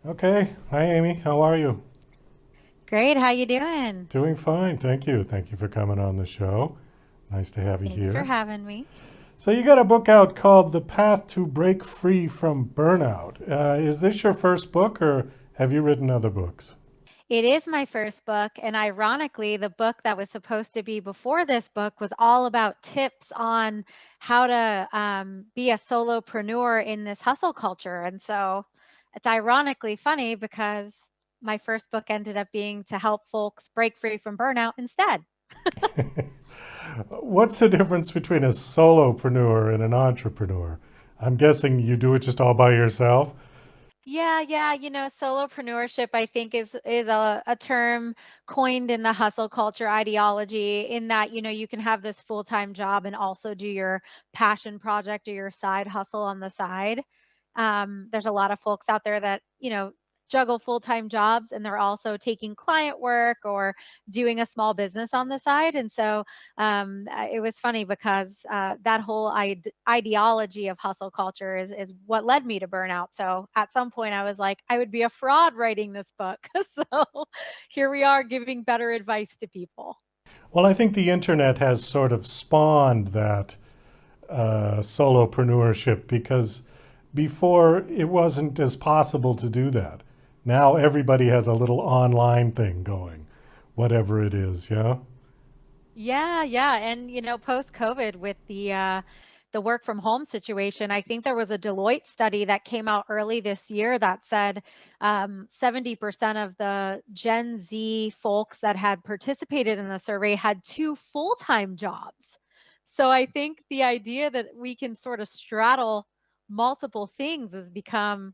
Okay. Hi, Amy. How are you? Great. How you doing? Doing fine. Thank you. Thank you for coming on the show. Nice to have you Thanks for here. having me. So, you got a book out called The Path to Break Free from Burnout. Is this your first book, or have you written other books? It is my first book, and ironically, the book that was supposed to be before this book was all about tips on how to be a solopreneur in this hustle culture. And so it's ironically funny because my first book ended up being to help folks break free from burnout instead. What's the difference between a solopreneur and an entrepreneur? I'm guessing you do it just all by yourself. Yeah. Solopreneurship, I think, is a term coined in the hustle culture ideology in that, you can have this full-time job and also do your passion project or your side hustle on the side. There's a lot of folks out there that, juggle full-time jobs and they're also taking client work or doing a small business on the side. And so it was funny because that whole ideology of hustle culture is what led me to burnout. So at some point, I was like, I would be a fraud writing this book. So here we are giving better advice to people. Well, I think the internet has sort of spawned that solopreneurship because before it wasn't as possible to do that. Now everybody has a little online thing going, whatever it is, yeah? Yeah. And post COVID with the work from home situation, I think there was a Deloitte study that came out early this year that said 70% of the Gen Z folks that had participated in the survey had two full-time jobs. So I think the idea that we can sort of straddle multiple things has become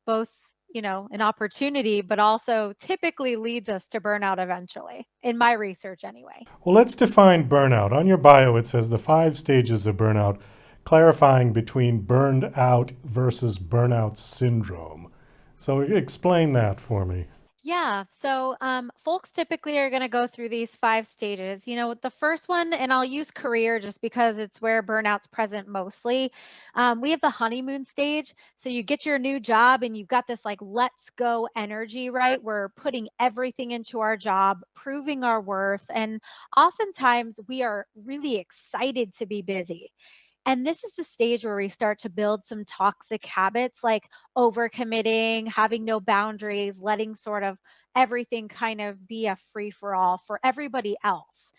both, an opportunity, but also typically leads us to burnout eventually, in my research anyway. Well, let's define burnout. On your bio, it says the 5 stages of burnout, clarifying between burned out versus burnout syndrome. So explain that for me. Yeah. So, folks typically are going to go through these five stages. The first one, and I'll use career just because it's where burnout's present mostly. We have the honeymoon stage. So, you get your new job and you've got this like, let's go energy, right? We're putting everything into our job, proving our worth. And oftentimes we are really excited to be busy. And this is the stage where we start to build some toxic habits like overcommitting, having no boundaries, letting sort of everything kind of be a free for all for everybody else.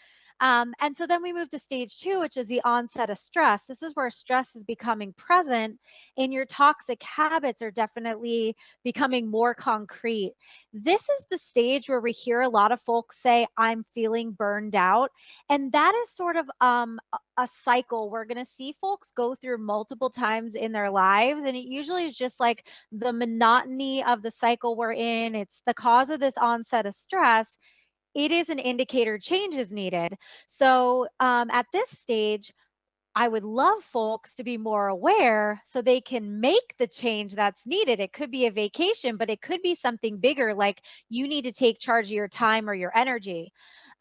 And so then we move to stage two, which is the onset of stress. This is where stress is becoming present and your toxic habits are definitely becoming more concrete. This is the stage where we hear a lot of folks say, I'm feeling burned out. And that is sort of a cycle we're going to see folks go through multiple times in their lives. And it usually is just like the monotony of the cycle we're in. It's the cause of this onset of stress. It is an indicator change is needed. So at this stage, I would love folks to be more aware so they can make the change that's needed. It could be a vacation, but it could be something bigger, like you need to take charge of your time or your energy.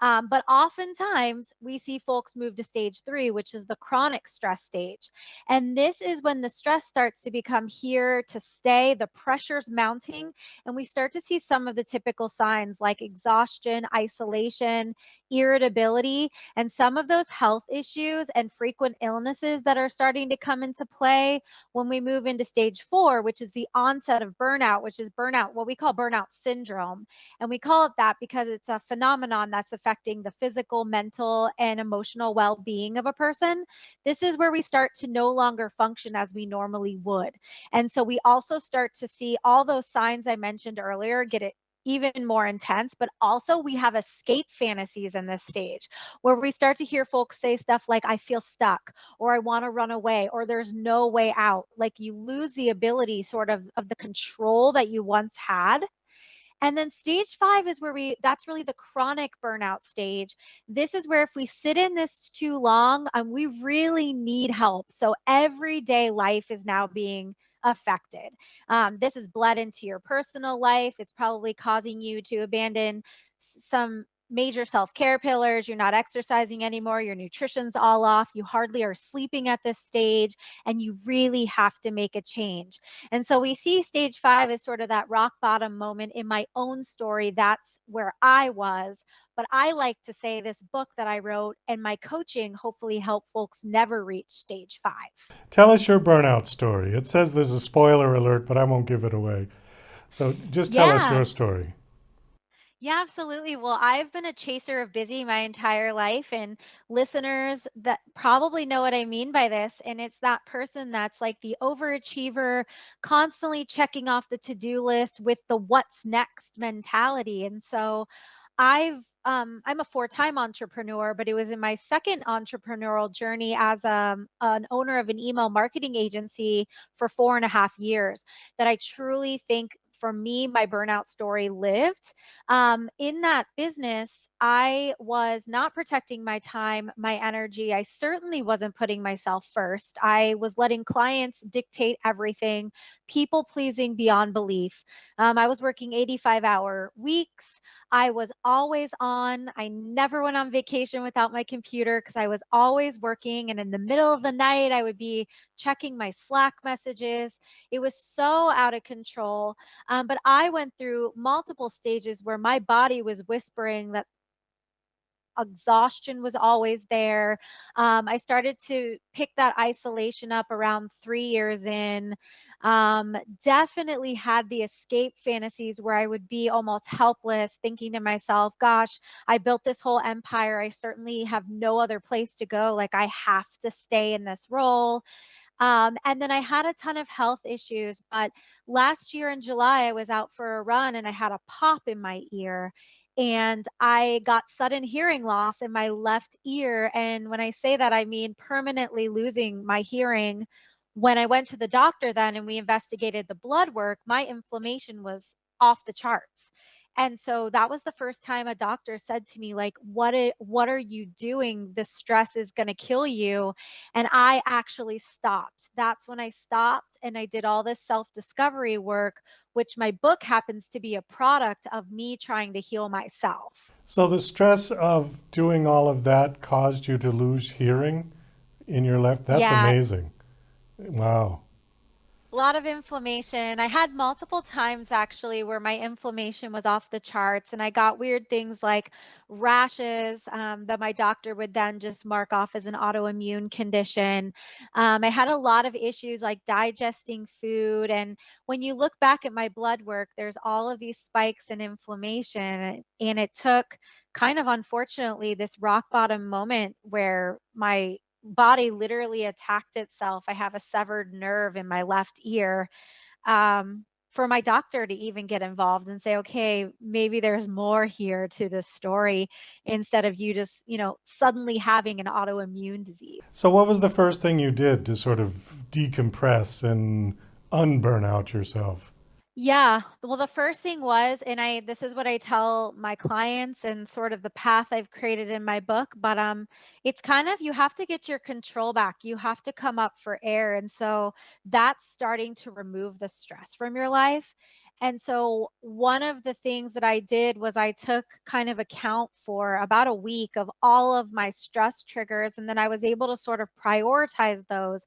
But oftentimes we see folks move to stage three, which is the chronic stress stage. And this is when the stress starts to become here to stay, the pressure's mounting, and we start to see some of the typical signs like exhaustion, isolation, irritability, and some of those health issues and frequent illnesses that are starting to come into play when we move into stage four, which is the onset of burnout, which is burnout, what we call burnout syndrome. And we call it that because it's a phenomenon that's affecting the physical, mental, and emotional well being of a person. This is where we start to no longer function as we normally would. And so we also start to see all those signs I mentioned earlier get it even more intense, but also we have escape fantasies in this stage where we start to hear folks say stuff like, I feel stuck, or I want to run away, or there's no way out. Like you lose the ability sort of the control that you once had. And then stage five is where that's really the chronic burnout stage. This is where if we sit in this too long, we really need help. So everyday life is now being affected. This is bled into your personal life. It's probably causing you to abandon some major self-care pillars, you're not exercising anymore, your nutrition's all off, you hardly are sleeping at this stage, and you really have to make a change. And so we see stage 5 as sort of that rock bottom moment in my own story. That's where I was. But I like to say this book that I wrote and my coaching hopefully help folks never reach stage 5. Tell us your burnout story. It says there's a spoiler alert, but I won't give it away. So just tell us Yeah. your story. Yeah, absolutely. Well, I've been a chaser of busy my entire life, and listeners that probably know what I mean by this. And it's that person that's like the overachiever, constantly checking off the to-do list with the what's next mentality. And so I'm a four-time entrepreneur, but it was in my second entrepreneurial journey as an owner of an email marketing agency for 4.5 years that I truly think for me, my burnout story lived. In that business, I was not protecting my time, my energy. I certainly wasn't putting myself first. I was letting clients dictate everything, people pleasing beyond belief. I was working 85-hour weeks. I was always on. I never went on vacation without my computer because I was always working. And in the middle of the night, I would be checking my Slack messages. It was so out of control. But I went through multiple stages where my body was whispering that exhaustion was always there. I started to pick that isolation up around 3 years in. Definitely had the escape fantasies where I would be almost helpless, thinking to myself, gosh, I built this whole empire. I certainly have no other place to go. Like, I have to stay in this role. And then I had a ton of health issues. But last year in July, I was out for a run and I had a pop in my ear. And I got sudden hearing loss in my left ear. And when I say that, I mean permanently losing my hearing. When I went to the doctor then and we investigated the blood work, my inflammation was off the charts. And so that was the first time a doctor said to me, like, what are you doing? The stress is going to kill you. And I actually stopped. That's when I stopped and I did all this self discovery work, which my book happens to be a product of me trying to heal myself. So the stress of doing all of that caused you to lose hearing in your left. That's Yeah, amazing. Wow. a lot of inflammation. I had multiple times actually where my inflammation was off the charts, and I got weird things like rashes that my doctor would then just mark off as an autoimmune condition. I had a lot of issues like digesting food. And when you look back at my blood work, there's all of these spikes in inflammation. And it took kind of unfortunately this rock bottom moment where my body literally attacked itself. I have a severed nerve in my left ear. For my doctor to even get involved and say, okay, maybe there's more here to this story instead of you just, suddenly having an autoimmune disease. So what was the first thing you did to sort of decompress and unburn out yourself? Yeah. Well, the first thing was, and this is what I tell my clients and sort of the path I've created in my book, but it's kind of you have to get your control back. You have to come up for air. And so that's starting to remove the stress from your life. And so one of the things that I did was I took kind of account for about a week of all of my stress triggers, and then I was able to sort of prioritize those.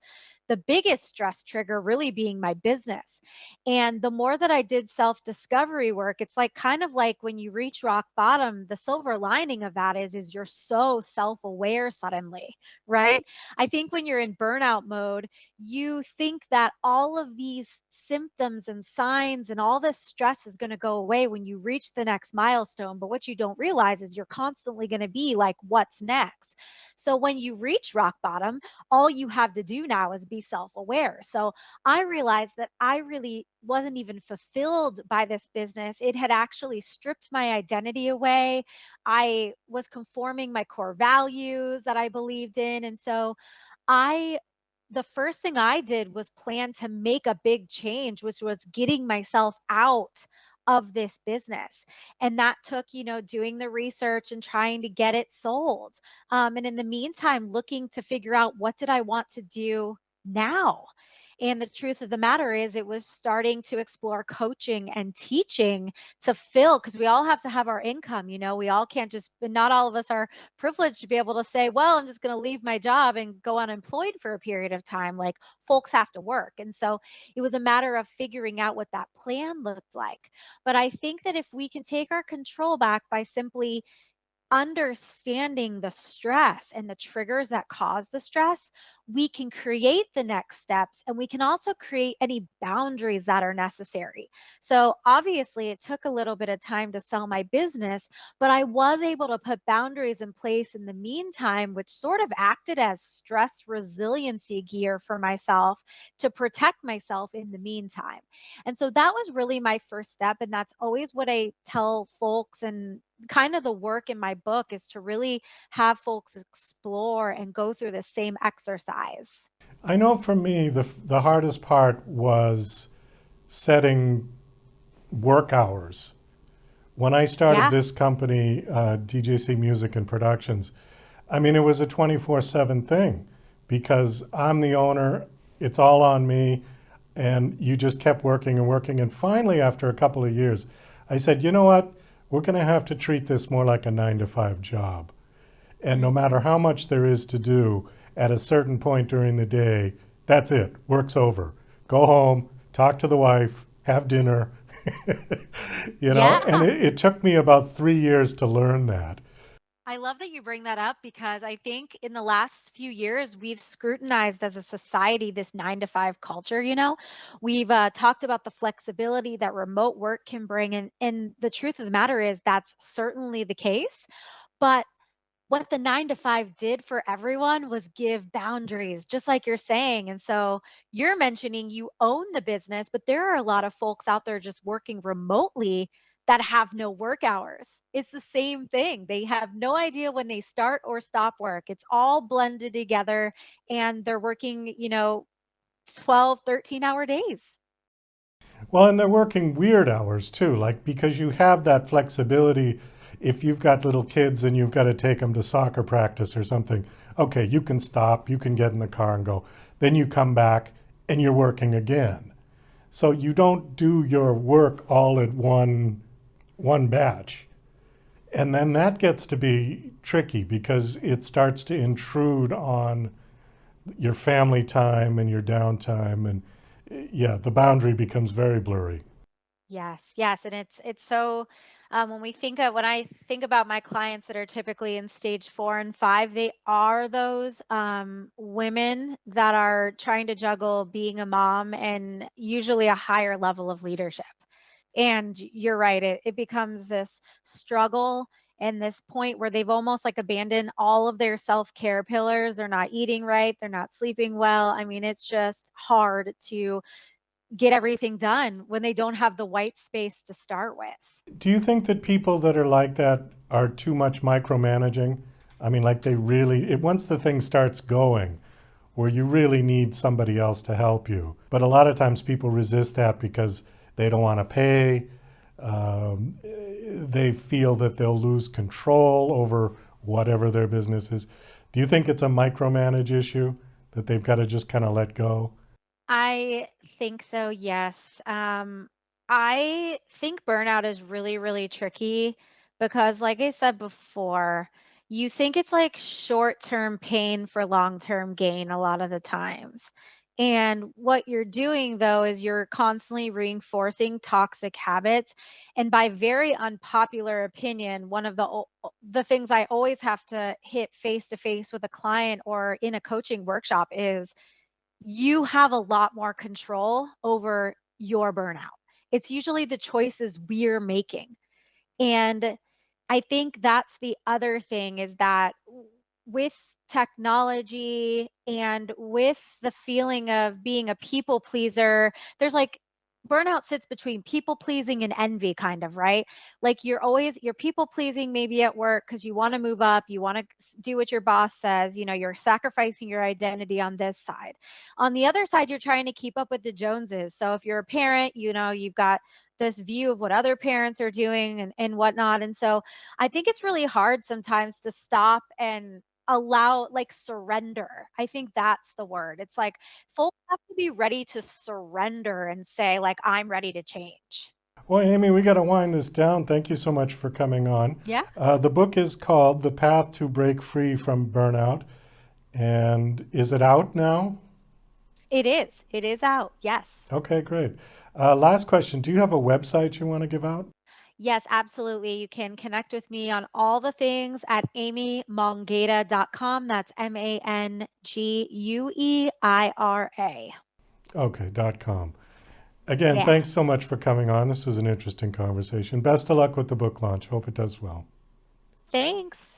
The biggest stress trigger really being my business. And the more that I did self discovery work, it's like kind of like when you reach rock bottom, the silver lining of that is you're so self aware suddenly, right? I think when you're in burnout mode, you think that all of these symptoms and signs and all this stress is going to go away when you reach the next milestone. But what you don't realize is you're constantly going to be like, what's next? So when you reach rock bottom, all you have to do now is be self aware. So I realized that I really wasn't even fulfilled by this business. It had actually stripped my identity away. I was conforming my core values that I believed in. And so I the first thing I did was plan to make a big change, which was getting myself out of this business. And that took, doing the research and trying to get it sold. And in the meantime, looking to figure out what did I want to do now. And the truth of the matter is, it was starting to explore coaching and teaching to fill, because we all have to have our income. We all can't just, not all of us are privileged to be able to say, well, I'm just going to leave my job and go unemployed for a period of time. Like, folks have to work. And so it was a matter of figuring out what that plan looked like. But I think that if we can take our control back by simply understanding the stress and the triggers that cause the stress, we can create the next steps, and we can also create any boundaries that are necessary. So, obviously, it took a little bit of time to sell my business, but I was able to put boundaries in place in the meantime, which sort of acted as stress resiliency gear for myself to protect myself in the meantime. And so that was really my first step. And that's always what I tell folks, and kind of the work in my book is to really have folks explore and go through the same exercise. I know for me, the hardest part was setting work hours. When I started Yeah. this company, DJC Music and Productions, I mean, it was a 24/7 thing because I'm the owner, it's all on me, and you just kept working and working. And finally, after a couple of years, I said, you know what? We're going to have to treat this more like a 9 to 5 job. And no matter Mhm. how much there is to do at a certain point during the day, that's it. Work's over. Go home, talk to the wife, have dinner. And Yeah. it took me about 3 years to learn that. I love that you bring that up, because I think in the last few years, we've scrutinized as a society this 9 to 5 culture. We've talked about the flexibility that remote work can bring. And the truth of the matter is, that's certainly the case. But what the 9 to 5 did for everyone was give boundaries, just like you're saying. And so you're mentioning you own the business, but there are a lot of folks out there just working remotely that have no work hours. It's the same thing. They have no idea when they start or stop work. It's all blended together, and they're working, 12, 13-hour days. Well, and they're working weird hours too, like because you have that flexibility. If you've got little kids and you've got to take them to soccer practice or something, okay, you can stop, you can get in the car and go. Then you come back and you're working again. So you don't do your work all at one batch. And then that gets to be tricky because it starts to intrude on your family time and your downtime, and yeah, the boundary becomes very blurry. Yes, yes, and it's so, when I think about my clients that are typically in stage 4 and 5, they are those women that are trying to juggle being a mom and usually a higher level of leadership. And you're right, it becomes this struggle and this point where they've almost like abandoned all of their self-care pillars. They're not eating right, they're not sleeping well. I mean, it's just hard to get everything done when they don't have the white space to start with. Do you think that people that are like that are too much micromanaging? I mean, like once the thing starts going, where you really need somebody else to help you. But a lot of times people resist that because they don't want to pay. They feel that they'll lose control over whatever their business is. Do you think it's a micromanage issue that they've got to just kind of let go? I think so, yes. I think burnout is really, really tricky because, like I said before, you think it's like short-term pain for long-term gain a lot of the times. And what you're doing, though, is you're constantly reinforcing toxic habits. And by very unpopular opinion, one of the things I always have to hit face to face with a client or in a coaching workshop is, you have a lot more control over your burnout. It's usually the choices we're making. And I think that's the other thing, is that with technology and with the feeling of being a people pleaser, there's like, burnout sits between people pleasing and envy, kind of, right? Like, you're people pleasing maybe at work because you want to move up, you want to do what your boss says, you're sacrificing your identity on this side. On the other side, you're trying to keep up with the Joneses. So if you're a parent, you've got this view of what other parents are doing and whatnot. And so I think it's really hard sometimes to stop and allow, like, surrender. I think that's the word. It's like folks have to be ready to surrender and say, like, I'm ready to change. Well, Amy, we got to wind this down. Thank you so much for coming on. Yeah, The book is called The Path to Break Free from Burnout. And is it out now? it is. It is out. Yes. Okay, great. Last question. Do you have a website you want to give out? Yes, absolutely. You can connect with me on all the things at amymangueira.com. That's Mangueira. Okay, .com. Again, Yeah. thanks so much for coming on. This was an interesting conversation. Best of luck with the book launch. Hope it does well. Thanks.